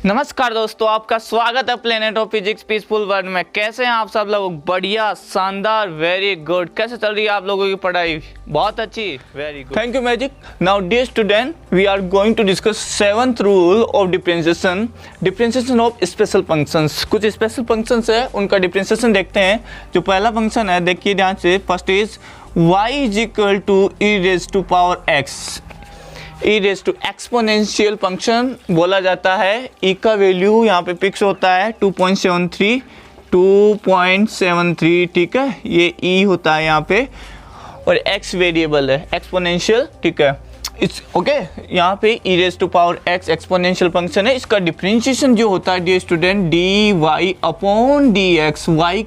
नमस्कार दोस्तों, आपका स्वागत है planet of physics peaceful world में। कैसे हैं आप सब लोग? बढ़िया, शानदार, वेरी गुड। कैसे चल रही है आप लोगों की पढ़ाई? बहुत अच्छी, very good, thank you magic. Now dear student, we are going to discuss seventh rule of differentiation of special functions. कुछ स्पेशल फंक्शंस है, उनका डिफरेंशिएशन देखते हैं। जो पहला फंक्शन है, देखिए ध्यान से, first is y is equal to e raise to power x. E raise to exponential function बोला जाता है। ई का वैल्यू यहाँ पे फिक्स होता है 2.73, ठीक है, ये ई होता है यहाँ पे, और एक्स वेरिएबल है, एक्सपोनेंशियल, ठीक है। इट्स ओके, यहाँ पे e raise to power x exponential function है। इसका डिफरेंशिएशन जो होता है dear student, d y upon d x, y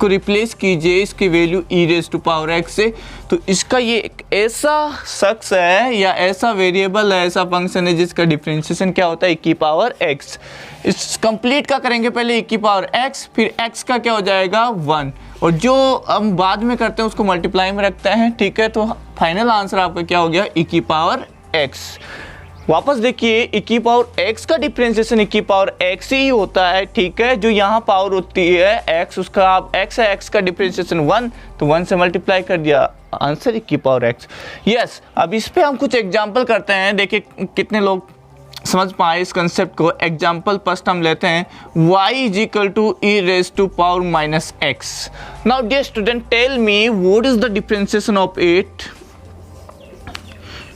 को रिप्लेस कीजिए इसकी value e raise to power x से। तो इसका ये एक ऐसा शख्स है या ऐसा वेरिएबल है, ऐसा फंक्शन है जिसका डिफरेंशिएशन क्या होता है, ई की पावर एक्स। इस कंप्लीट का करेंगे पहले ई की पावर एक्स, फिर एक्स का क्या हो जाएगा 1, और जो हम बाद में करते हैं उसको मल्टीप्लाई में रखते हैं, ठीक है। तो फाइनल आंसर आपका क्या हो गया, ई की पावर एक्स। वापस देखिए, ई की पावर एक्स का डिफरेंशिएशन ई की पावर एक्स ही होता है, ठीक है। जो यहाँ पावर होती है एक्स, उसका आप एक्स है, एक्स का डिफरेंशिएशन 1, तो 1 से मल्टीप्लाई कर दिया, आंसर ई की पावर एक्स। यस, अब इस पे हम कुछ एग्जांपल करते हैं, देखिए कितने लोग समझ पाए इस कंसेप्ट को। एग्जांपल फर्स्ट हम लेते हैं, y is equal to e raise to power minus x. Now dear student, tell me what is the differentiation of it,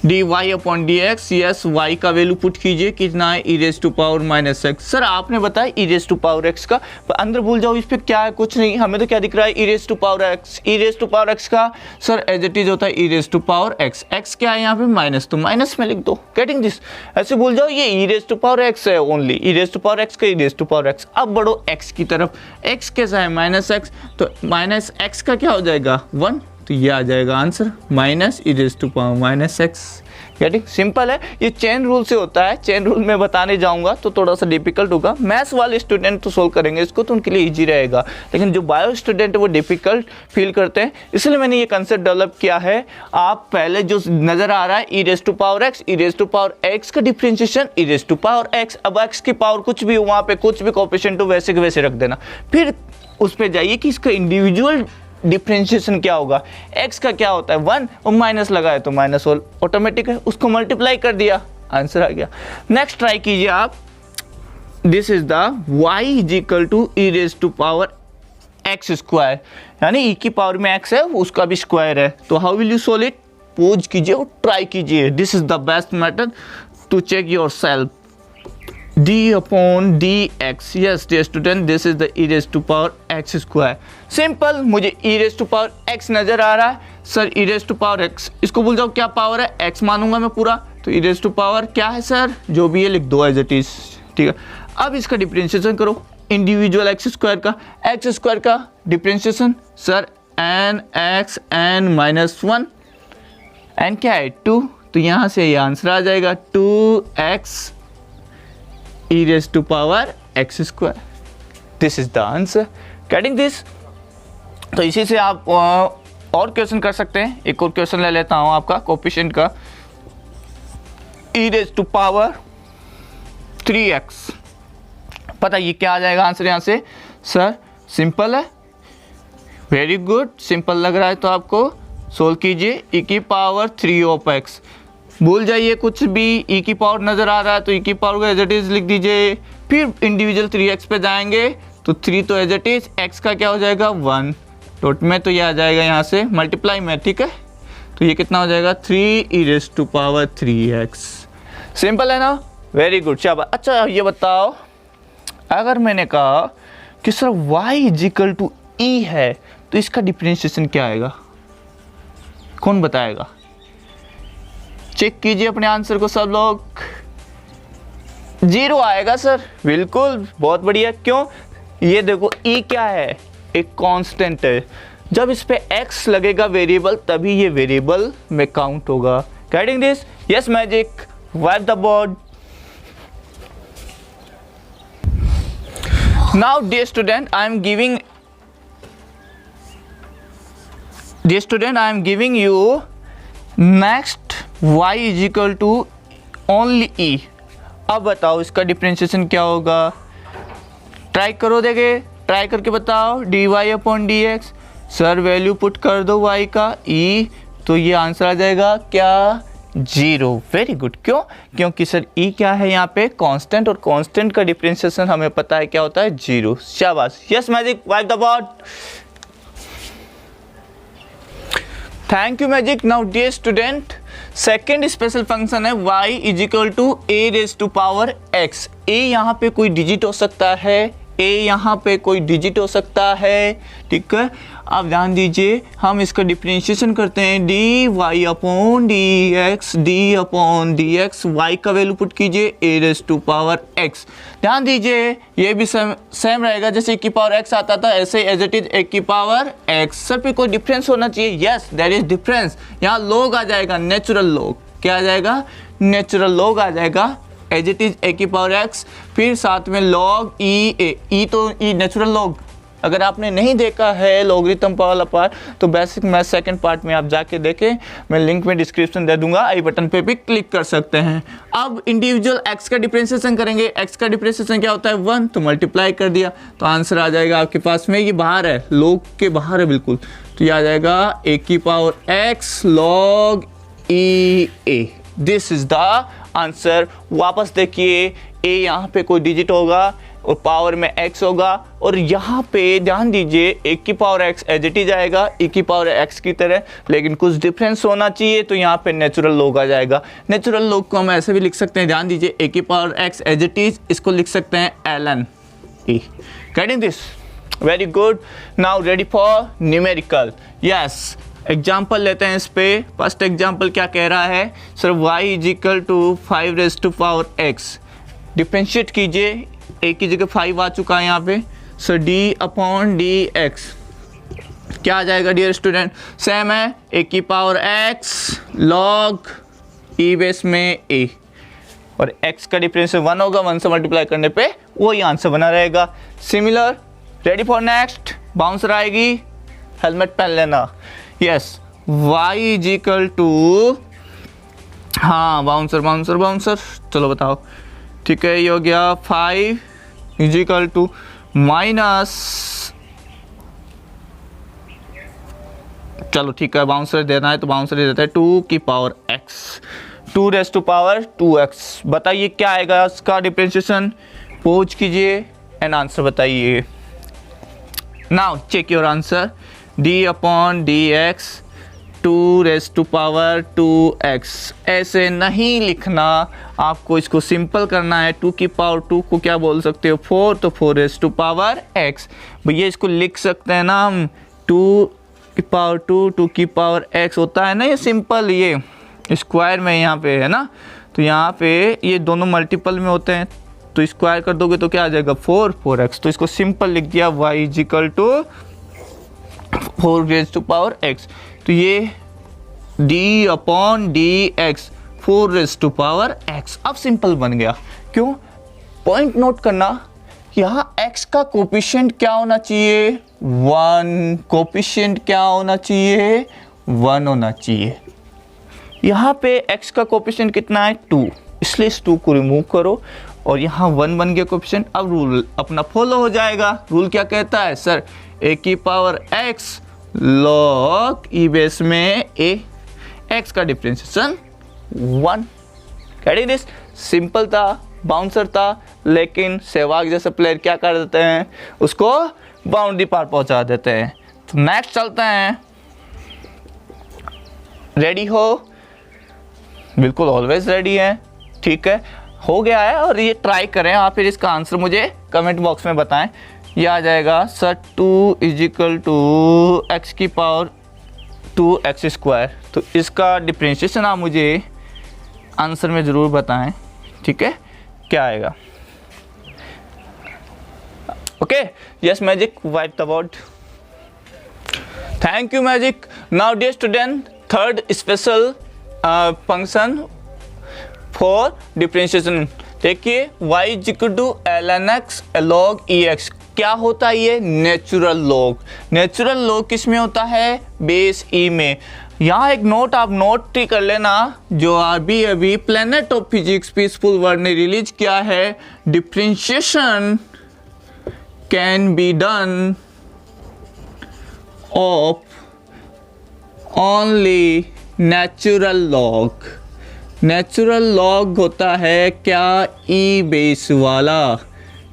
d y upon d x. Yes, y का value put कीजिए, कितना है, e raise to power minus x. Sir आपने बताया e raise to power x का, अंदर भूल जाओ, इस पे क्या है, कुछ नहीं, हमें तो क्या दिख रहा है, e raise to power x. E raise to power x का सर एज इट इज होता है e raise to power x. X क्या है यहाँ पे, माइनस, तो माइनस में लिख दो, गेटिंग दिस। ऐसे भूल जाओ, ये e raise to power x है, only e raise to power x का e raise to power x. अब बढ़ो एक्स की तरफ, एक्स कैसा है, माइनस एक्स, तो माइनस एक्स का क्या हो जाएगा 1, तो ये आ जाएगा answer, minus e raise to power minus x. Getting, simple है, ये चेन रूल से होता है। चेन रूल में बताने जाऊंगा तो थोड़ा सा डिफिकल्ट होगा। मैथ्स वाले स्टूडेंट तो सोल्व करेंगे इसको, तो उनके लिए इजी रहेगा, लेकिन जो बायो स्टूडेंट है वो डिफिकल्ट फील करते हैं, इसलिए मैंने ये कंसेप्ट डेवलप किया है। आप पहले जो नजर आ रहा है e raise to power x, e raise to power x का differentiation e raise to power x. अब एक्स की पावर कुछ भी हो, वहाँ पे कुछ भी कोएफिशिएंट हो, वैसे के वैसे रख देना। फिर उस पर जाइए कि इसका इंडिविजुअल डिफरेंशिएशन क्या होगा। x का क्या होता है 1, और माइनस लगाए तो माइनस ऑटोमेटिक है, उसको मल्टीप्लाई कर दिया, आंसर आ गया। नेक्स्ट ट्राई कीजिए आप, this is the y is equal to e raise to power x square, यानी e की पावर में x है, उसका भी स्क्वायर है। तो how will you solve it, pause कीजिए और ट्राई कीजिए। This is the best method to check yourself, d upon dx। yes dear student, this is the e raised to power x square। Simple, मुझे e raised to power x नजर आ रहा है, sir e raised to power x, इसको भूल जाओ क्या power है, x मानूंगा मैं पूरा, तो e raised to power क्या है सर, जो भी है लिख दो एज इट इज, ठीक है। अब इसका डिफरेंशिएशन करो, इंडिविजुअल x स्क्वायर का differentiation, sir n x n minus 1, n क्या है 2, तो यहाँ से ये आंसर आ जाएगा 2x e raised to power x square। This is the answer, getting this। तो इसी से आप और क्वेश्चन कर सकते हैं। एक और क्वेश्चन ले लेता हूँ आपका कोएफिशिएंट का, e raised to power 3x। पता ये क्या आ जाएगा आंसर यहाँ से, सर सिंपल है, वेरी गुड, सिंपल लग रहा है तो आपको सोल्व कीजिए, e की पावर 3 ऑफ x। भूल जाइए कुछ भी, e की पावर नज़र आ रहा है तो e की पावर को एज इट इज़ लिख दीजिए, फिर इंडिविजुअल 3x पे जाएंगे तो 3 तो एज इट इज़, x का क्या हो जाएगा 1, डॉट में तो ये आ जाएगा यहाँ से मल्टीप्लाई में, ठीक है। तो ये कितना हो जाएगा 3 e raise to power 3x। Simple है ना, वेरी गुड, शाबाश। अच्छा ये बताओ, अगर मैंने कहा कि sir y is equal to e है, तो इसका डिफरेंशिएशन क्या आएगा, कौन बताएगा? चेक कीजिए अपने आंसर को सब लोग, 0 आएगा सर, बिल्कुल, बहुत बढ़िया। क्यों, ये देखो e क्या है, एक कांस्टेंट है, जब इस पे x लगेगा वेरिएबल तभी ये वेरिएबल में काउंट होगा। Getting this? Yes magic, wipe the board. Now dear student, I am giving Dear student, I am giving you next y is equal to only e. अब बताओ इसका डिफरेंशिएशन क्या होगा, ट्राई करो, देखे ट्राई करके बताओ। dy upon dx, sir value put कर दो y का e, तो ये आंसर आ जाएगा क्या, 0। Very good. क्यों? क्योंकि सर e क्या है यहाँ पे, कांस्टेंट, और कांस्टेंट का डिफरेंशिएशन हमें पता है क्या होता है, 0। शाबाश, yes magic, wipe the board. Thank you magic. Now dear student, second special function है y is equal to a raise to power x। a यहाँ पे कोई डिजिट हो सकता है, a यहाँ पे कोई डिजिट हो सकता है, ठीक है। अब ध्यान दीजिए, हम इसका डिफरेंशिएशन करते हैं, dy upon dx, d upon dx, y का वैल्यू पुट कीजिए a raise to power x। ध्यान दीजिए ये भी सेम रहेगा, जैसे a की पावर x आता था ऐसे एज इट इज a की पावर x। सब पे कोई डिफरेंस होना चाहिए, यस देयर इज डिफरेंस। यहाँ लॉग आ जाएगा, नेचुरल लॉग, क्या आ जाएगा, नेचुरल लॉग आ जाएगा एज इट इज a की पावर x, फिर साथ में log e तो e नेचुरल लॉग। अगर आपने नहीं देखा है लॉगरिथम वाला पार्ट तो बेसिक मैथ सेकंड पार्ट में आप जाके देखें, मैं लिंक में डिस्क्रिप्शन दे दूंगा, आई बटन पे भी क्लिक कर सकते हैं। अब इंडिविजुअल x का डिफरेंशिएशन करेंगे, x का डिफरेंशिएशन क्या होता है, 1, तो मल्टीप्लाई कर दिया तो आंसर आ जाएगा आपके पास में, ये बाहर है, लॉग के बाहर है बिल्कुल, तो ये आ जाएगा a की power x log e a। This is the answer. वापस देखिए, a यहाँ पे कोई डिजिट होगा और पावर में x होगा, और यहाँ पे ध्यान दीजिए a की power x as it is आएगा e की पावर x की तरह, लेकिन कुछ डिफरेंस होना चाहिए, तो यहाँ पे नेचुरल लॉग आ जाएगा। नेचुरल लॉग को हम ऐसे भी लिख सकते हैं, ध्यान दीजिए a की power x as it is, इसको लिख सकते हैं ln e। Getting this? Very good. Now ready for numerical. Yes, example लेते हैं इस पे। फर्स्ट एग्जाम्पल क्या कह रहा है, sir y is equal to 5 raise to power x। Differentiate कीजिए, a की जगह 5 आ चुका है यहाँ पे, sir d upon d x क्या आ जाएगा डियर स्टूडेंट, सेम है, a की power x log e base में a, और x का डिफरेंस 1 होगा, 1 से मल्टीप्लाई करने पे वही आंसर बना रहेगा। Similar, ready for next, bouncer आएगी, हेलमेट पहन लेना। Yes, y is equal to, हाँ बाउंसर बाउंसर बाउंसर, चलो बताओ, ठीक है, ये हो गया 5 इज इक्वल टू माइनस, चलो ठीक है बाउंसर देना है तो बाउंसर दे देता है 2 की power x, 2 raise to power 2x। बताइए क्या आएगा इसका डिफरेंशिएशन, पूछ कीजिए एंड आंसर बताइए। Now check your answer, d upon d x 2 raise to power 2x। ऐसे नहीं लिखना, आपको इसको सिंपल करना है। 2 की पावर 2 को क्या बोल सकते हो, 4, तो 4 रेज टू पावर x। भैया इसको लिख सकते हैं ना हम, 2 की पावर 2, 2 की पावर x होता है ना, ये सिंपल, ये स्क्वायर में यहाँ पे है ना, तो यहाँ पे ये दोनों मल्टीपल में होते हैं, तो स्क्वायर कर दोगे तो क्या आ जाएगा 4, 4x। तो इसको सिंपल लिख दिया, y is equal to 4 raise to power x। तो ये d upon d x 4 raise to power x अब सिंपल बन गया। क्यों? पॉइंट नोट करना, यहाँ x का कोफिशिएंट क्या होना चाहिए, 1। कोफिशिएंट क्या होना चाहिए, 1 होना चाहिए। यहाँ पे x का कोफिशिएंट कितना है, 2, इसलिए इस 2 को रिमूव करो और यहाँ 1 बन गया कोफिशिएंट। अब रूल अपना फॉलो हो जाएगा। रूल क्या कहता है सर, a की power x log e base में a, x का डिफरेंशिएशन 1। कैडी दिस? सिंपल था, बाउंसर था, लेकिन सहवाग जैसे प्लेयर क्या कर देते हैं, उसको बाउंड्री पार पहुंचा देते हैं। तो नेक्स्ट चलते हैं, रेडी हो? बिल्कुल ऑलवेज रेडी है, ठीक है, हो गया है। और ये ट्राई करें आप, फिर इसका आंसर मुझे कमेंट बॉक्स में बताएं। ये आ जाएगा sir 2 is equal to x की पावर 2x स्क्वायर। तो इसका डिफरेंशिएशन आप मुझे आंसर में ज़रूर बताएं, ठीक है, क्या आएगा। Okay, yes magic, wipe the board. Thank you magic. Now dear student, third special function for differentiation. देखिए y is equal to ln x log e x। क्या होता है ये? Natural log. नेचुरल लॉग किस में होता है? बेस ई में। यहाँ एक नोट आप नोट ही कर लेना, जो अभी planet of physics peaceful world ने रिलीज किया है, differentiation can be done of only natural log. Natural log होता है क्या? ई बेस वाला।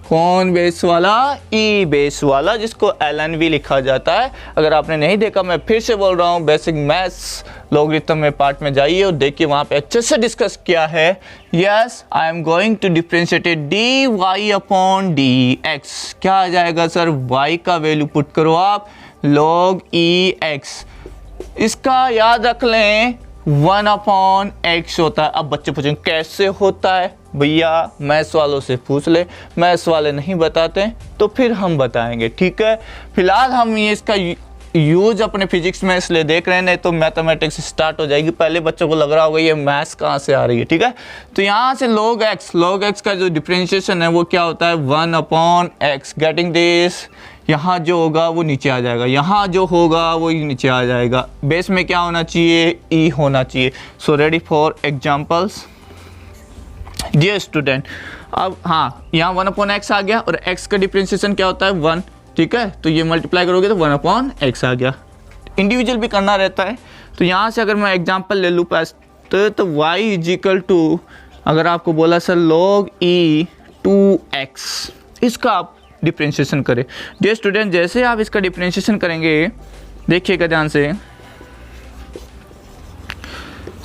कौन बेस वाला? ई बेस वाला, जिसको ln भी लिखा जाता है। अगर आपने नहीं देखा, मैं फिर से बोल रहा हूँ, बेसिक मैथ्स लॉगरिथम में पार्ट में जाइए और देखिए, वहाँ पे अच्छे से डिस्कस किया है। Yes, I am going to differentiate d y upon d x. क्या आ जाएगा सर? वाई का वैल्यू पुट करो आप, लॉग ई एक्स। इसका याद रख लें 1 अपॉन एक्स होता है। अब बच्चे पूछेंगे कैसे होता है? भैया मैथ्स वालों से पूछ ले, मैथ्स वाले नहीं बताते तो फिर हम बताएंगे, ठीक है। फिलहाल हम ये इसका यूज अपने फिजिक्स में इसलिए देख रहे हैं, नहीं तो मैथमेटिक्स स्टार्ट हो जाएगी। पहले बच्चों को लग रहा होगा ये मैथ्स कहाँ से आ रही है, ठीक है। तो यहाँ से log x का जो डिफरेंशिएशन है वो क्या होता है? 1 अपॉन एक्स। Getting this? यहाँ जो होगा वो नीचे आ जाएगा, यहाँ जो होगा वो नीचे आ जाएगा। बेस में क्या होना चाहिए? ई होना चाहिए। So ready for examples dear student. अब हाँ, यहाँ 1 अपॉन एक्स आ गया और x का डिफरेंशिएशन क्या होता है? 1, ठीक है। तो ये मल्टीप्लाई करोगे तो 1 अपॉन एक्स आ गया। इंडिविजुअल भी करना रहता है। तो यहाँ से अगर मैं एग्जाम्पल ले लूँ तो y इज इक्वल टू, अगर आपको बोला सर log e 2x, इसका आप डिफरेंशिएशन करें। डियर स्टूडेंट, जैसे आप इसका डिफरेंशिएशन करेंगे, देखिएगा ध्यान से।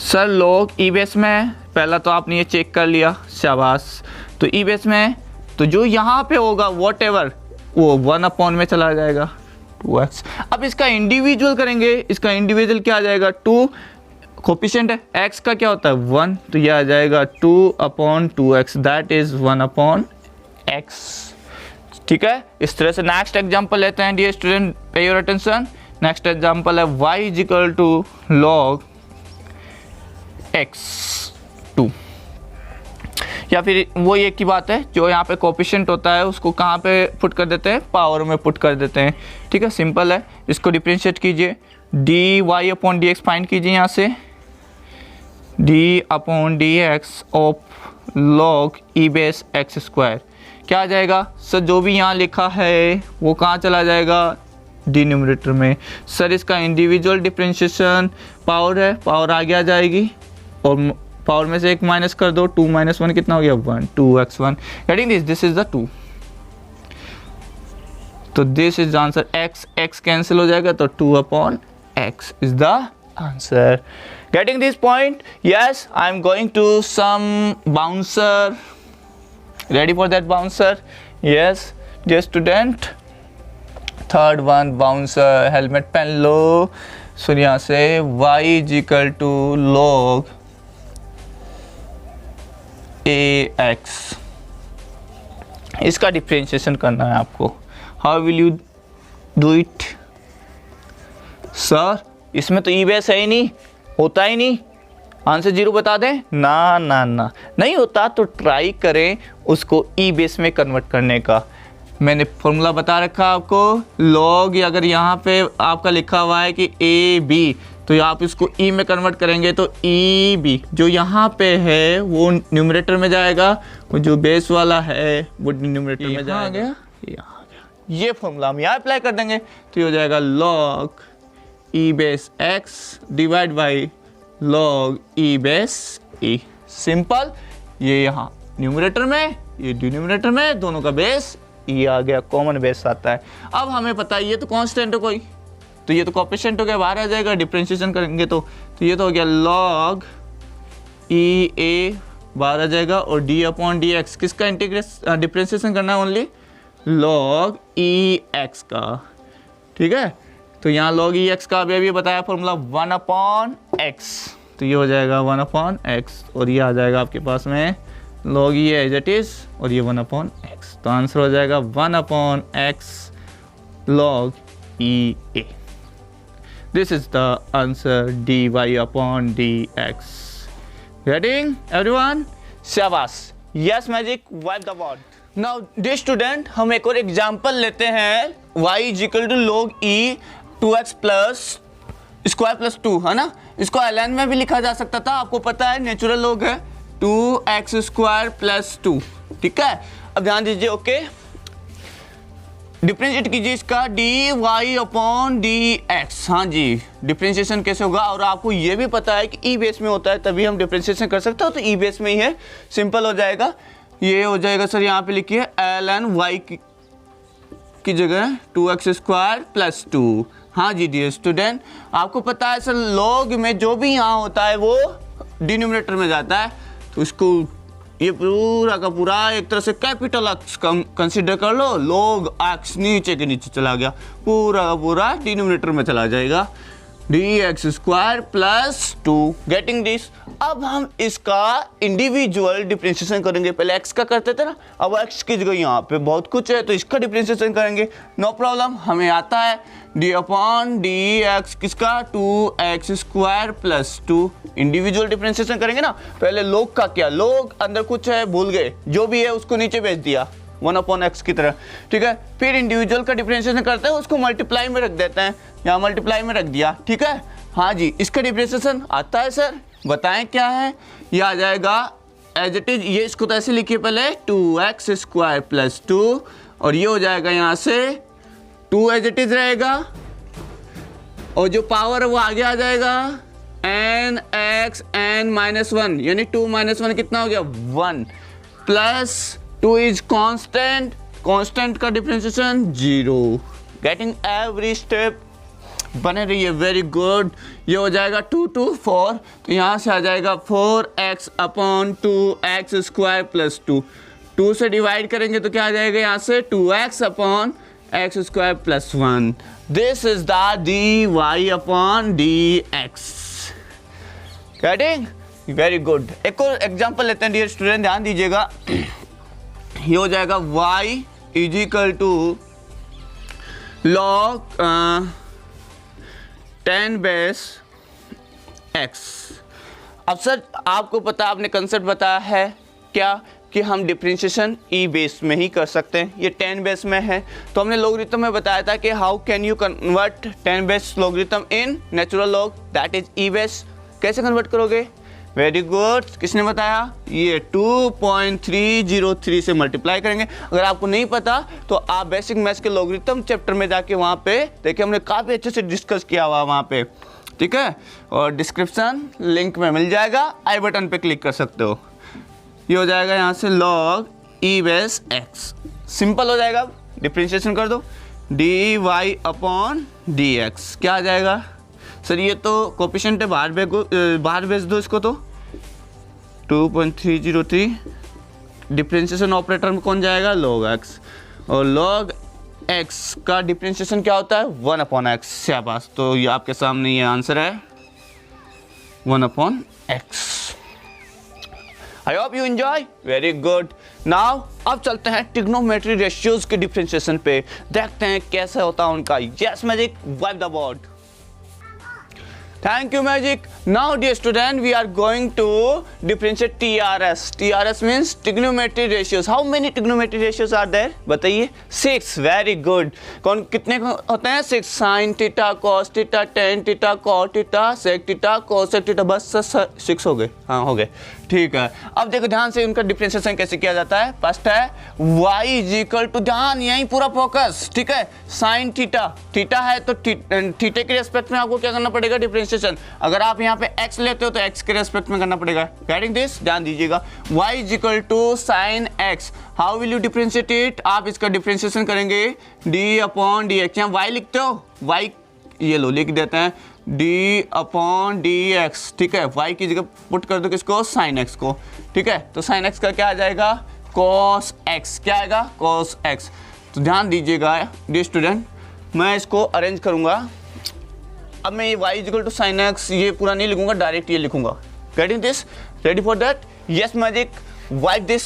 सर log ई बेस में, पहला तो आपने ये चेक कर लिया, शाबाश। तो ई बेस में तो जो यहाँ पे होगा वॉट एवर, वो 1 अपॉन में चला जाएगा 2x। अब इसका इंडिविजुअल करेंगे, इसका इंडिविजुअल क्या आ जाएगा? 2 कोफिशिएंट है, x का क्या होता है? 1, तो ये आ जाएगा 2 upon 2x, that is 1 upon x, ठीक है। इस तरह से नेक्स्ट एग्जाम्पल लेते हैं dear student, pay your attention. Next example है y is equal to log x2, या फिर वो एक की बात है, जो यहाँ पे कोफिशिएंट होता है उसको कहाँ पे पुट कर देते हैं? पावर में पुट कर देते हैं, ठीक है। सिंपल है, इसको डिफरेंशिएट कीजिए, d y upon d x find कीजिए यहाँ से, d upon d x of log e base x square. क्या आ जाएगा सर? जो भी यहाँ लिखा है वो कहाँ चला जाएगा? डिनोमिनेटर में। सर इसका इंडिविजुअल डिफरेंशिएशन पावर है, पावर आगे आ जाएगी और पावर में से एक माइनस कर दो, 2 - 1 कितना हो गया? 1, 2x1। Getting this is the 2। तो this is the answer. x cancel हो जाएगा तो 2 upon x is the answer. Getting this point? Yes, I am going to some bouncer. Ready for that bouncer? Yes dear student, third one bouncer. Helmet पहन लो। सुन यहाँ से y is equal to log ax, इसका डिफरेंशिएशन करना है आपको। How will you do it? Sir इसमें तो ई बेस है ही नहीं, होता ही नहीं, आंसर 0 बता दें? ना ना ना, नहीं होता तो ट्राई करें उसको ई बेस में कन्वर्ट करने का। मैंने फॉर्मूला बता रखा आपको, log, अगर यहाँ पे आपका लिखा हुआ है कि ए बी, तो आप इसको ई में कन्वर्ट करेंगे तो ई बी जो यहाँ पे है वो न्यूमरेटर में जाएगा, वो जो बेस वाला है वो डिनोमिनेटर में जाएगा। यहाँ आ गया। ये फॉर्मूला हम यहाँ अप्लाई कर देंगे तो ये हो जाएगा log E base x divide by log E base E. Simple. ये यहाँ न्यूमरेटर में, ये डिनोमिनेटर में, दोनों का बेस ई आ गया, कॉमन बेस आता है। अब हमें पता है ये तो कांस्टेंट है कोई, तो ये तो कोएफिशिएंट हो गया, बाहर आ जाएगा। डिफरेंशिएशन करेंगे तो ये तो हो गया log ई ए, बाहर आ जाएगा, और डी अपॉन डी एक्स किसका डिफरेंशिएशन करना है? ओनली log ई एक्स का, ठीक है। तो यहाँ log ई एक्स का अभी बताया फॉर्मूला 1 अपॉन एक्स, तो ये हो जाएगा 1 अपॉन एक्स, और ये आ जाएगा आपके पास में log e as it is, और ये 1 अपॉन एक्स। तो आंसर हो जाएगा 1 upon x log E A. This is the answer, dy upon dx. Getting everyone? Shabash. Yes, magic. Wipe the board. Now dear student, हम एक और example लेते हैं y is equal to log e 2x plus square plus 2, है ना। इसको ln में भी लिखा जा सकता था, आपको पता है नेचुरल log है 2x स्क्वायर प्लस 2, ठीक है। अब ध्यान दीजिए, ओके, डिफ्रेंशिएट कीजिए इसका d y upon d x. हाँ जी, डिफ्रेंशिएशन कैसे होगा, और आपको ये भी पता है कि ई बेस में होता है तभी हम डिफ्रेंशिएशन कर सकते हो, तो ई बेस में ही है, सिंपल हो जाएगा। ये हो जाएगा सर, यहाँ पे लिखिए एल एन वाई की जगह 2x स्क्वायर प्लस 2। हाँ जी डियर स्टूडेंट, आपको पता है सर लॉग में जो भी यहाँ होता है वो डिनोमिनेटर में जाता है, तो इसको ये पूरा का पूरा एक तरह से कैपिटल एक्स कंसीडर कर लो, log x नीचे के नीचे चला गया, पूरा का पूरा डिनोमिनेटर में चला जाएगा, dx square plus 2, getting this. अब हम इसका इंडिविजुअल डिफरेंशिएशन करेंगे, पहले x का करते थे ना, अब x की जगह यहाँ पे बहुत कुछ है तो इसका डिफरेंशिएशन करेंगे, नो प्रॉब्लम, हमें आता है d अपॉन डी एक्स किसका 2x square plus 2। Individual differentiation करेंगे ना, पहले log का क्या, log अंदर कुछ है भूल गए, जो भी है उसको नीचे भेज दिया 1 अपॉन एक्स की तरह, ठीक है। फिर इंडिविजुअल का डिफरेंशिएशन करते हैं, उसको मल्टीप्लाई में रख देते हैं, यहाँ मल्टीप्लाई में रख दिया, ठीक है। हाँ जी, इसका डिफरेंशिएशन आता है सर, बताएं क्या है, ये आ जाएगा एज इट इज, ये इसको तो ऐसे लिखिए पहले 2x स्क्वायर प्लस 2, और ये हो जाएगा यहाँ से 2 एज इट इज रहेगा, और जो पावर है वो आगे आ जाएगा n x n माइनस 1, यानी 2 माइनस 1 कितना हो गया 1, प्लस 2 इज कांस्टेंट, कांस्टेंट का डिफरेंशिएशन 0, गेटिंग एवरी स्टेप, बने रहिए, वेरी गुड। ये हो जाएगा 2 2 4, तो यहाँ से आ जाएगा 4x upon 2x square plus 2, 2 से डिवाइड करेंगे तो क्या आ जाएगा यहाँ से 2x upon x square plus 1। This is the d y upon d x, getting, very good. एक और एग्जाम्पल लेते हैं डियर स्टूडेंट, ध्यान दीजिएगा, ये हो जाएगा y is equal to log 10 base x। अब सर आपको पता, आपने कंसेप्ट बताया है क्या कि हम डिफरेंशिएशन ई बेस में ही कर सकते हैं, ये 10 बेस में है, तो हमने लॉगरिथम में बताया था कि how can you convert 10 base logarithm in natural log, that is E base. कैसे कन्वर्ट करोगे, वेरी गुड, किसने बताया, ये 2.303 से मल्टीप्लाई करेंगे। अगर आपको नहीं पता तो आप बेसिक मैथ्स के लॉगरिथम चैप्टर में जाके वहाँ पे देखिए, हमने काफ़ी अच्छे से डिस्कस किया हुआ वहाँ पे, ठीक है, और डिस्क्रिप्शन लिंक में मिल जाएगा, आई बटन पे क्लिक कर सकते हो। ये हो जाएगा यहाँ से log e base x, simple हो जाएगा, डिफरेंशिएशन कर दो d y upon d x, क्या आ जाएगा सर, ये तो कोफिशिएंट है, बाहर भेज दो इसको, तो 2.303, डिफरेंशिएशन ऑपरेटर में कौन जाएगा log x, और log x का डिफरेंशिएशन क्या होता है 1 अपॉन एक्स, शाबाश, तो ये आपके सामने ये आंसर है 1 upon x. I hope you enjoy, very good. Now अब चलते हैं ट्रिग्नोमेट्री रेशियोज के डिफरेंशिएशन पे, देखते हैं कैसे होता है उनका। Yes magic, wipe the board. Thank you Magic. Now dear student, we are going to differentiate TRS. TRS means trigonometry ratios. How many trigonometry ratios are there? बताइए। 6. Very good. कौन कितने होते हैं? 6. Sin theta, cos theta, tan theta, cot theta, sec theta, cosec theta, बस 6 हो गए। हाँ हो गए, ठीक है। अब देखो ध्यान से उनका डिफरेंशिएशन कैसे किया जाता है। फर्स्ट है y इज इक्वल टू, ध्यान यहीं पूरा फोकस, ठीक है, sin थीटा, थीटा है तो थीटे के रेस्पेक्ट में आपको क्या करना पड़ेगा डिफरेंशिएशन। अगर आप यहाँ पे x लेते हो तो x के रेस्पेक्ट में करना पड़ेगा, गेटिंग दिस, ध्यान दीजिएगा। y is equal to sin x, how will you differentiate it, आप इसका डिफरेंशिएशन करेंगे d अपॉन डी एक्स, यहाँ y लिखते हो, y ये लो लिख देते हैं d अपॉन डी एक्स, ठीक है, y की जगह पुट कर दो किसको, sin x को, ठीक है, तो sin x का क्या आ जाएगा cos x, क्या आएगा cos x। तो ध्यान दीजिएगा डियर स्टूडेंट, मैं इसको अरेंज करूंगा, अब मैं ये y equal to sine x ये पूरा नहीं लिखूंगा, डायरेक्ट ये लिखूंगा, getting this, ready for that, yes magic, wipe this,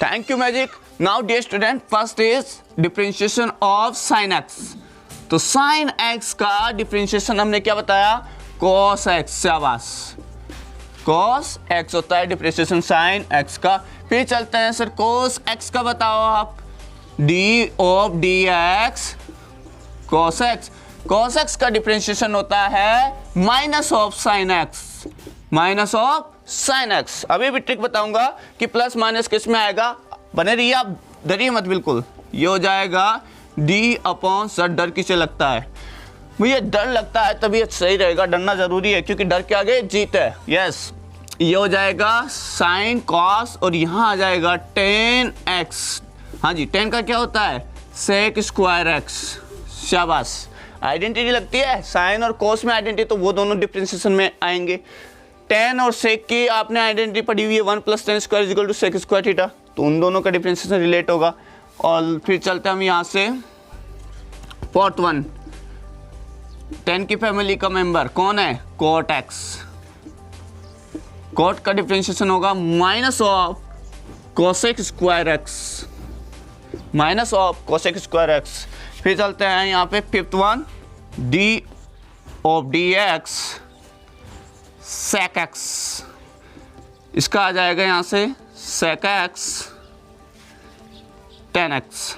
thank you magic. Now dear student, first is differentiation of sine x, तो साइन एक्स का डिफरेंशिएशन हमने क्या बताया cos x, शाबाश, cos x होता है डिप्रेशिएशन साइन x का। फिर चलते हैं सर cos x का बताओ आप, d of dx cos x। cos x का डिफ्रेंशिएशन होता है minus of sine x, minus of sine x। अभी भी ट्रिक बताऊंगा कि प्लस माइनस किस में आएगा, बने रहिए आप, डरिए मत बिल्कुल। ये हो जाएगा d अपॉन सर, डर किसे लगता है, मुझे डर लगता है तबीयत सही रहेगा, डरना जरूरी है क्योंकि डर के आगे जीत है। यस, ये हो जाएगा साइन कॉस और यहाँ आ जाएगा टेन एक्स। हाँ जी, टेन का क्या होता है, सेक स्क्वायर एक्स। शाबाश, आइडेंटिटी लगती है साइन और कॉस में आइडेंटिटी, तो वो दोनों डिफरेंशिएशन में आएंगे। टेन और सेक की आपने आइडेंटिटी पढ़ी हुई है, 1 + tan square equal to sec square theta, तो उन दोनों का डिफरेंशिएशन रिलेट होगा। और फिर चलते हैं हम यहाँ से फोर्थ वन, 10 की फैमिली का मेंबर कौन है, कोट एक्स। कोट का डिफरेंशिएशन होगा minus of cosec square x, minus of cosec square x. फिर चलते हैं यहाँ पे fifth one, d of d x sec x. इसका आ जाएगा यहाँ से sec x tan x,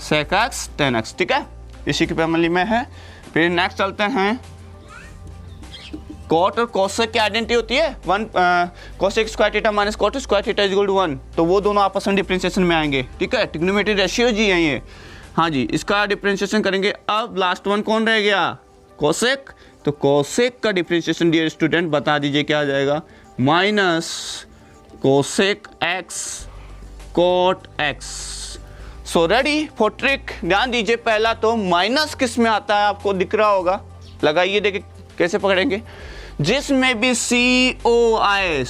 sec x tan x, ठीक है, इसी की फैमिली में है। फिर नेक्स्ट चलते हैं, कोट और कोसेक की आइडेंटिटी होती है 1 cosec square theta minus cot square theta equal to 1, तो वो दोनों आपस में डिफरेंशिएशन में आएंगे, ठीक है, ट्रिग्नोमेट्री रेशियो जी है ये। हाँ जी, इसका डिफरेंशिएशन करेंगे। अब लास्ट वन कौन रह गया, कोसेक, तो कोसेक का डिफरेंशिएशन डियर स्टूडेंट बता दीजिए क्या आ जाएगा, minus cosec x cot x. So ready for trick, ध्यान दीजिए, पहला तो माइनस किस में आता है आपको दिख रहा होगा, लगाइए, देखिए कैसे पकड़ेंगे, जिसमें भी CO आए,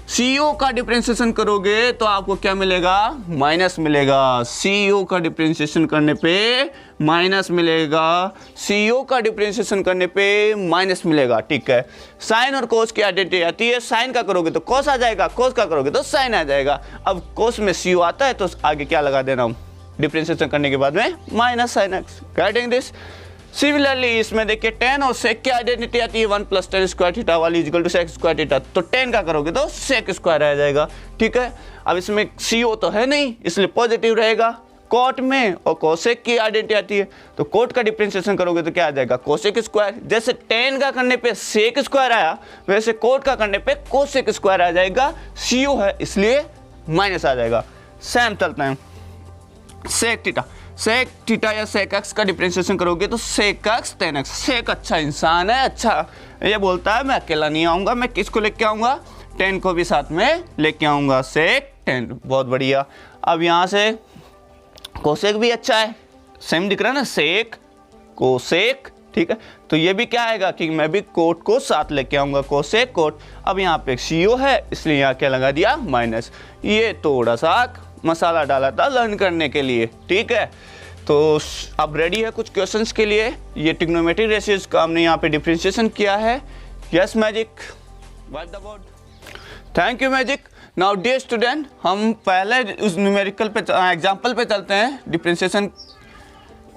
CO का डिफरेंशिएशन करोगे तो आपको क्या मिलेगा, माइनस मिलेगा। CO का डिफरेंशिएशन करने पे माइनस मिलेगा, CO का डिफरेंशिएशन करने पे माइनस मिलेगा, ठीक है। साइन और कोस की आइडेंटिटी आती है, साइन का करोगे तो कोस आ जाएगा, कोस का करोगे तो साइन आ जाएगा। अब कोस में CO आता है तो आगे क्या लगा देना हूँ, डिफरेंशिएशन करने के बाद में minus sine x, getting this. Similarly इसमें देखिए 10 और सेक की आइडेंटिटी आती है 1 + tan स्क्वायर थीटा वाली equal to sec square theta, तो 10 का करोगे तो सेक स्क्वायर आ जाएगा, ठीक है। अब इसमें CO तो है नहीं इसलिए पॉजिटिव रहेगा कोट में, और कोसेक की आइडेंटिटी आती है तो कोट का डिफरेंशिएशन करोगे तो क्या आ जाएगा, कोसेक स्क्वायर। जैसे 10 का करने पे सेक स्क्वायर आया वैसे कोट का करने पे कोसेक स्क्वायर आ जाएगा, CO है इसलिए माइनस आ जाएगा। सेम चलते हैं सेक थीटा, सेक थीटा या सेक एक्स का डिफरेंशिएशन करोगे तो सेक एक्स टेन एक्स। सेक अच्छा इंसान है, अच्छा ये बोलता है मैं अकेला नहीं आऊँगा, मैं किसको लेके आऊँगा, 10 को भी साथ में लेके आऊँगा, सेक 10, बहुत बढ़िया। अब यहाँ से कोसेक भी अच्छा है, सेम दिख रहा है ना, सेक कोसेक, ठीक है, तो ये भी क्या आएगा कि मैं भी कोट को साथ लेके आऊँगा, कोसेक कोट। अब यहाँ पे CO है इसलिए यहाँ क्या लगा दिया, माइनस। ये थोड़ा सा मसाला डाला था लर्न करने के लिए, ठीक है। तो अब रेडी है कुछ क्वेश्चंस के लिए। ये ट्रिग्नोमेट्री रेशियोज का हमने यहाँ पे डिफरेंशिएशन किया है। Yes magic, wipe the board, thank you magic. Now dear student, हम पहले उस न्यूमेरिकल पे एग्जांपल पे चलते हैं, डिफरेंशिएशन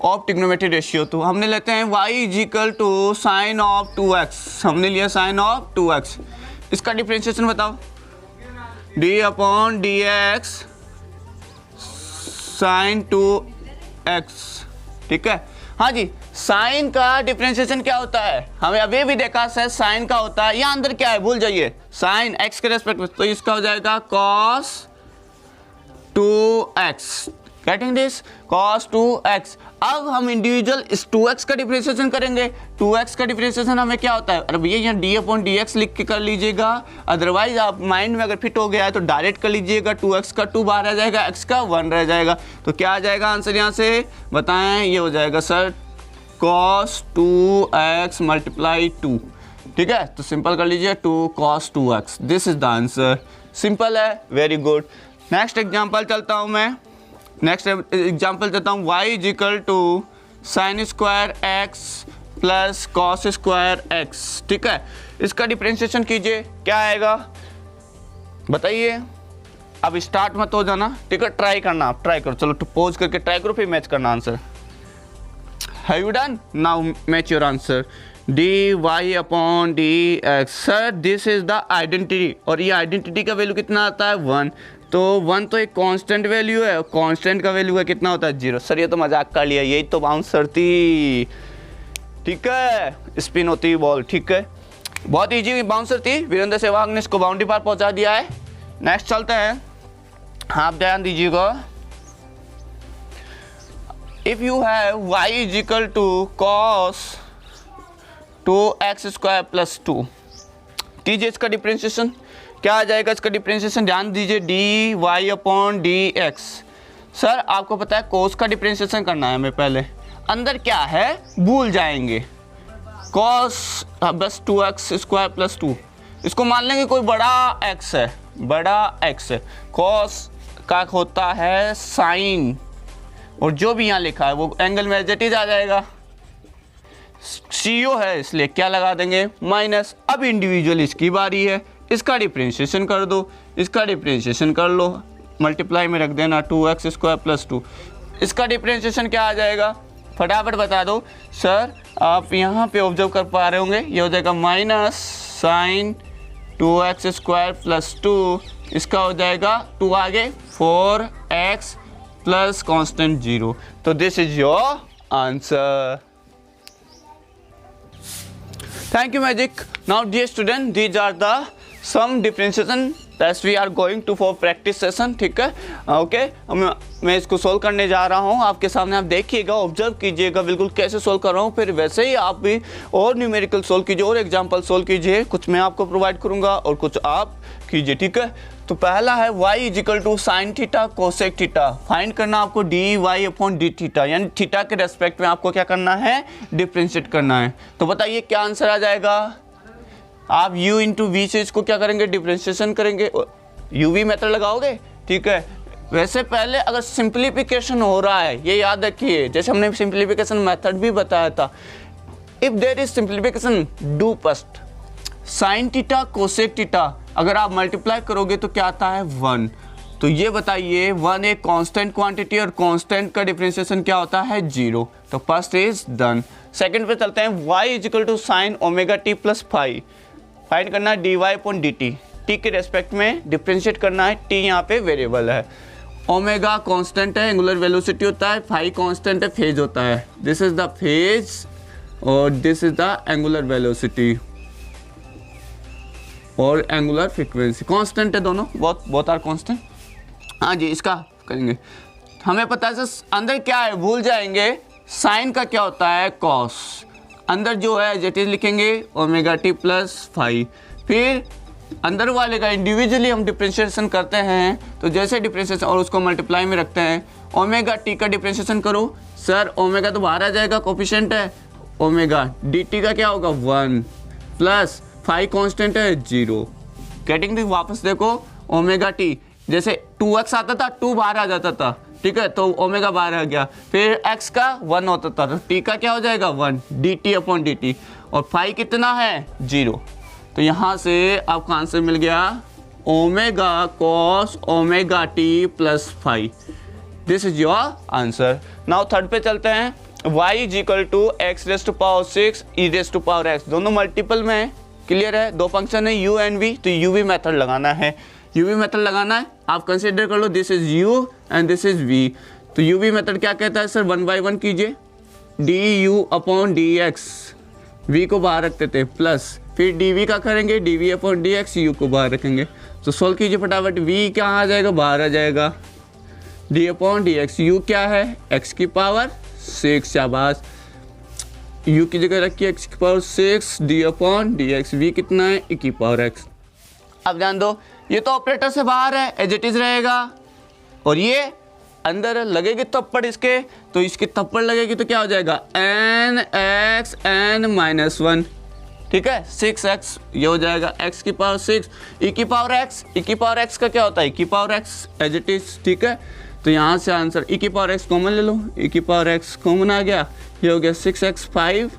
ऑफ ट्रिग्नोमेट्री रेशियो। तो हमने लेते हैं y = साइन ऑफ 2x, हमने लिया साइन ऑफ 2x, इसका डिफरेंशिएशन बताओ, d/dx साइन 2x, ठीक है। हाँ जी, साइन का डिफरेंशिएशन क्या होता है, हमें अभी भी देखा सर, साइन का होता है, यहाँ अंदर क्या है भूल जाइए, साइन x के रेस्पेक्ट में, तो इसका हो जाएगा cos 2x, getting this, cos 2x। अब हम इंडिविजुअल इस 2x का डिफरेंशिएशन करेंगे। 2x का डिफरेंशिएशन हमें क्या होता है, अरे भैया यहाँ d/dx लिख के कर लीजिएगा, अदरवाइज आप माइंड में अगर फिट हो गया है तो डायरेक्ट कर लीजिएगा, 2x का 2 बाहर आ जाएगा, x का 1 रह जाएगा, तो क्या आ जाएगा आंसर यहाँ से बताएं, ये हो जाएगा सर cos 2x × 2, ठीक है। तो सिंपल कर लीजिए 2 cos 2x, this is the answer, simple है, वेरी गुड। नेक्स्ट एग्जाम्पल चलता हूँ मैं, नेक्स्ट एग्जाम्पल देता हूँ, y = sine square x plus cos square x, ठीक है। इसका डिफरेंशिएशन कीजिए, क्या आएगा बताइए। अब स्टार्ट मत हो जाना, ठीक है, ट्राई करना, आप ट्राई करो, चलो पोज करके ट्राई करो, फिर मैच करना answer. Have you done, now match your answer. D y upon d x. Sir this is the identity, और ये आइडेंटिटी का वैल्यू कितना आता है 1, तो 1 तो एक कांस्टेंट वैल्यू है, कांस्टेंट का वैल्यू है कितना होता है 0। सर ये तो मजाक कर लिया, यही तो बाउंसर थी, ठीक है, स्पिन होती बॉल, ठीक है, बहुत इजी बाउंसर थी। वीरेंद्र सहवाग ने इसको बाउंड्री पार पहुंचा दिया है। नेक्स्ट चलते हैं, आप ध्यान दीजिएगा। If you have y is equal to cos 2x square plus 2, कीजिए इसका डिफरेंशिएशन, क्या आ जाएगा इसका डिफरेंशिएशन, ध्यान दीजिए, d y upon d x. Sir आपको पता है कोस का डिफरेंशिएशन करना है हमें, पहले अंदर क्या है भूल जाएंगे, cos बस 2x स्क्वायर प्लस 2, इसको मान लेंगे कोई बड़ा x है, बड़ा x है, cos का होता है साइन, और जो भी यहाँ लिखा है वो एंगल में एज इट इज आ जाएगा, CO है इसलिए क्या लगा देंगे माइनस। अब इंडिविजुअल इसकी बारी है, इसका डिफरेंशिएशन कर दो, इसका डिफरेंशिएशन कर लो, मल्टीप्लाई में रख देना 2x स्क्वायर प्लस 2, इसका डिफरेंशिएशन क्या आ जाएगा फटाफट बता दो। सर आप यहाँ पे ऑब्जर्व कर पा रहे होंगे, ये हो जाएगा minus sign 2x square plus 2, इसका हो जाएगा 2 आगे 4x प्लस कांस्टेंट 0, तो this is your answer. Thank you Magic. Now dear student, these are the some differentiation that we are going to for practice session, ठीक है, okay. मैं इसको solve करने जा रहा हूँ आपके सामने, आप देखिएगा, ऑब्जर्व कीजिएगा बिल्कुल कैसे सोल्व कर रहा हूँ, फिर वैसे ही आप भी और न्यूमेरिकल सोल्व कीजिए और एग्जाम्पल सोल्व कीजिए, कुछ मैं आपको प्रोवाइड करूँगा और कुछ आप कीजिए, ठीक है। तो पहला है y is equal to sine theta cosec theta, find करना आपको d y upon d theta, यानी थीटा के रेस्पेक्ट में आपको क्या करना है डिफरेंशिएट करना है। तो बताइए क्या आंसर आ जाएगा, आप u इंटू वी से इसको क्या करेंगे डिफरेंशिएशन करेंगे, uv मेथड लगाओगे, ठीक है। वैसे पहले अगर सिंप्लीफिकेशन हो रहा है, ये याद रखिए, जैसे हमने सिंप्लीफिकेशन मेथड भी बताया था, if there is simplification do first sine theta cosec theta, अगर आप मल्टीप्लाई करोगे तो क्या आता है 1, तो ये बताइए 1 एक कांस्टेंट क्वांटिटी और कांस्टेंट का डिफरेंशिएशन क्या होता है 0, तो फर्स्ट इज डन। सेकंड पे चलते हैं, y is equal to sine omega t plus phi, find करना है d y upon d t, t के रेस्पेक्ट में डिफरेंशिएट करना है, टी यहाँ पे वेरिएबल है, ओमेगा कांस्टेंट है एंगुलर वेलोसिटी होता है, फाइव कांस्टेंट है फेज होता है, दिस इज द फेज और this is the angular velocity और एंगुलर फ्रीक्वेंसी, कांस्टेंट है दोनों, बहुत आर कांस्टेंट। हाँ जी इसका करेंगे, हमें पता है अंदर क्या है भूल जाएंगे, साइन का क्या होता है कॉस, अंदर जो है जेट लिखेंगे ओमेगा टी प्लस फाइव, फिर अंदर वाले का इंडिविजुअली हम डिफरेंशिएशन करते हैं, तो जैसे डिफरेंशिएशन और उसको मल्टीप्लाई में रखते हैं, ओमेगा टी का डिफरेंशिएशन करो, सर ओमेगा तो बाहर आ जाएगा, कोफिशिएंट है, ओमेगा डी टी का क्या होगा 1 प्लस 5 कांस्टेंट है 0, गेटिंग दी, वापस देखो ओमेगा टी, जैसे 2x आता था 2 बाहर आ जाता था, ठीक है, तो ओमेगा बाहर आ गया, फिर x का 1 होता था, तो t का क्या हो जाएगा 1 D T upon d T, और 5 कितना है 0, तो यहाँ से आपको आंसर मिल गया omega cos omega t plus 5, this is your answer. Now third पे चलते हैं, y is equal to x raise to power 6 e raise to power x, दोनों मल्टीपल में, क्लियर है, दो फंक्शन है u एंड v, तो uv मेथड लगाना है, uv मेथड लगाना है, आप कंसीडर कर लो this is u and this is v, तो uv मेथड क्या कहता है सर 1 बाई 1 कीजिए, du अपॉन dx, v को बाहर रखते थे प्लस, फिर dv का करेंगे dv अपॉन dx, u को बाहर रखेंगे, तो सोल्व कीजिए फटाफट, v क्या आ जाएगा बाहर आ जाएगा, d अपॉन dx, u क्या है x की पावर 6, शाबाश, u की जगह रखिए x की power 6, d upon dx, v कितना है e की पावर x। अब ध्यान दो, ये तो ऑपरेटर से बाहर है, एज इट इज रहेगा, और ये अंदर लगेगी थप्पड़ इसके, तो इसकी थप्पड़ लगेगी तो क्या हो जाएगा n x n माइनस 1, ठीक है, 6x, ये हो जाएगा x की पावर 6, e की पावर x, e की पावर x का क्या होता है e की power x, as it is, ठीक है, तो यहाँ से आंसर e की पावर x कॉमन ले लो, e की पावर x कॉमन आ गया, ये हो गया 6x5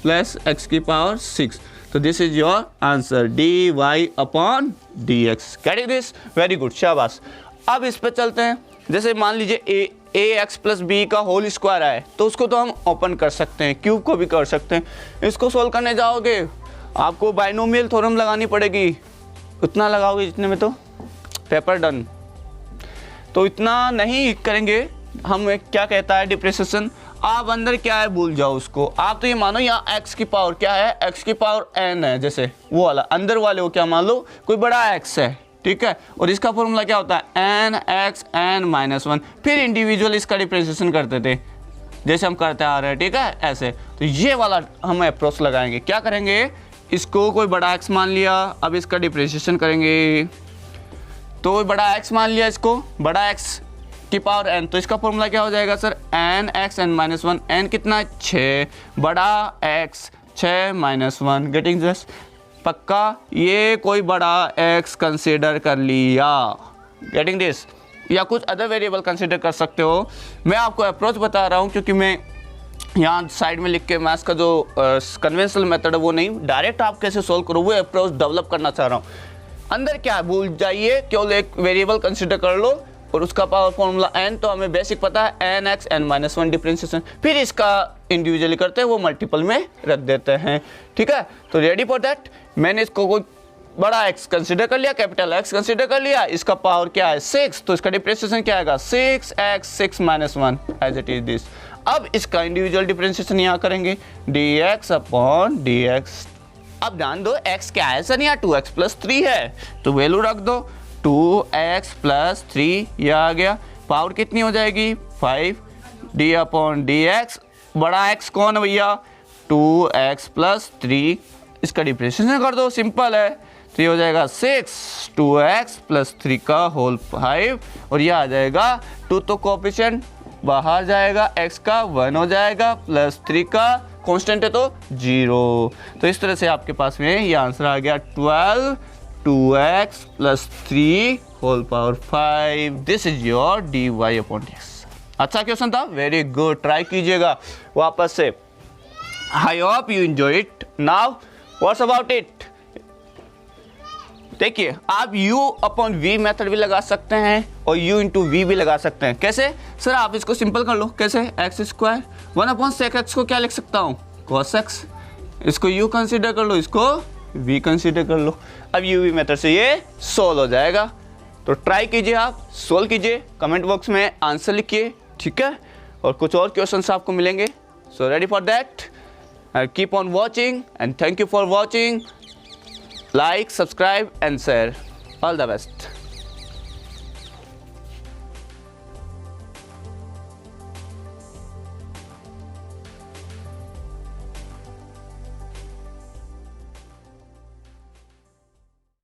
प्लस x की पावर 6, तो this is your answer d y upon d x, get this, very good, शाबाश। अब इस पे चलते हैं, जैसे मान लीजिए ए एक्स प्लस बी का होल स्क्वायर आए तो उसको तो हम ओपन कर सकते हैं, क्यूब को भी कर सकते हैं। इसको सोल्व करने जाओगे आपको बाइनोमियल थ्योरम लगानी पड़ेगी, उतना लगाओगे जितने में तो पेपर डन। तो इतना नहीं करेंगे हम। क्या कहता है डिप्रेशिएशन, आप अंदर क्या है भूल जाओ उसको। आप तो ये मानो यहाँ एक्स की पावर क्या है, एक्स की पावर एन है, जैसे वो वाला अंदर वाले को क्या मान लो कोई बड़ा एक्स है, ठीक है। और इसका फॉर्मूला क्या होता है n x n minus one. फिर इंडिविजुअल इसका डिप्रेशिएशन करते थे जैसे हम करते आ रहे हैं, ठीक है ऐसे। तो ये वाला हम अप्रोच लगाएंगे। क्या करेंगे, इसको कोई बड़ा एक्स मान लिया, अब इसका डिप्रेशिएशन करेंगे। तो बड़ा एक्स मान लिया, इसको बड़ा एक्स की पावर एन, तो इसका फॉर्मूला क्या हो जाएगा sir n x n minus one. N कितना 6, बड़ा x 6 minus one, getting this. पक्का ये कोई बड़ा एक्स कंसीडर कर लिया, गेटिंग दिस। या कुछ अदर वेरिएबल कंसीडर कर सकते हो। मैं आपको अप्रोच बता रहा हूँ क्योंकि मैं यहाँ साइड में लिख के मैथ्स का जो कन्वेंशनल मेथड है वो नहीं, डायरेक्ट आप कैसे सोल्व करो वो अप्रोच डेवलप करना चाह रहा हूँ। अंदर क्या भूल जाइए, केवल एक वेरिएबल कंसीडर कर लो और उसका पावर फॉर्मूला एन, तो हमें बेसिक पता है n x n minus one differentiation. फिर इसका इंडिविजुअली करते हैं, वो मल्टीपल में रख देते हैं, ठीक है। तो रेडी फॉर दैट, मैंने इसको कोई बड़ा एक्स कंसीडर कर लिया, कैपिटल एक्स कंसीडर कर लिया, इसका पावर क्या है 6, तो इसका डिफरेंशिएशन क्या आएगा 6x 6 minus one as it is this. अब इसका इंडिविजुअल डिफरेंशिएशन यहाँ करेंगे dx अपॉन dx। अब ध्यान दो x क्या है सर, यहाँ 2x प्लस 3 है तो वैल्यू रख दो 2x प्लस 3, यह आ गया। पावर कितनी हो जाएगी 5 d अपॉन dx। बड़ा x कौन है भैया 2x प्लस 3, इसका डिफरेंशिएशन कर दो, सिंपल है। तो ये हो जाएगा 6 2x प्लस 3 का होल 5, और ये आ जाएगा 2 तो कोएफिशिएंट बाहर जाएगा, x का 1 हो जाएगा, प्लस 3 का कांस्टेंट है तो 0। तो इस तरह से आपके पास में ये आंसर आ गया 12 2x प्लस 3 whole power 5। This is your dy upon dx। अच्छा क्वेश्चन था, वेरी गुड, ट्राई कीजिएगा वापस से। I hope you enjoy it. Now what's about it, देखिए आप u अपॉन v मेथड भी लगा सकते हैं और u इंटू वी भी लगा सकते हैं। कैसे सर, आप इसको सिंपल कर लो, कैसे x square 1 upon sec x को क्या लिख सकता हूँ cos x, इसको u कंसीडर कर लो, इसको v कंसीडर कर लो। अब u v मेथड से ये सोल्व हो जाएगा। तो ट्राई कीजिए, आप सोल्व कीजिए, कमेंट बॉक्स में आंसर लिखिए, ठीक है। और कुछ और क्वेश्चंस आपको मिलेंगे। सो ready for that, keep on watching and thank you for watching. Like, subscribe and share. All the best.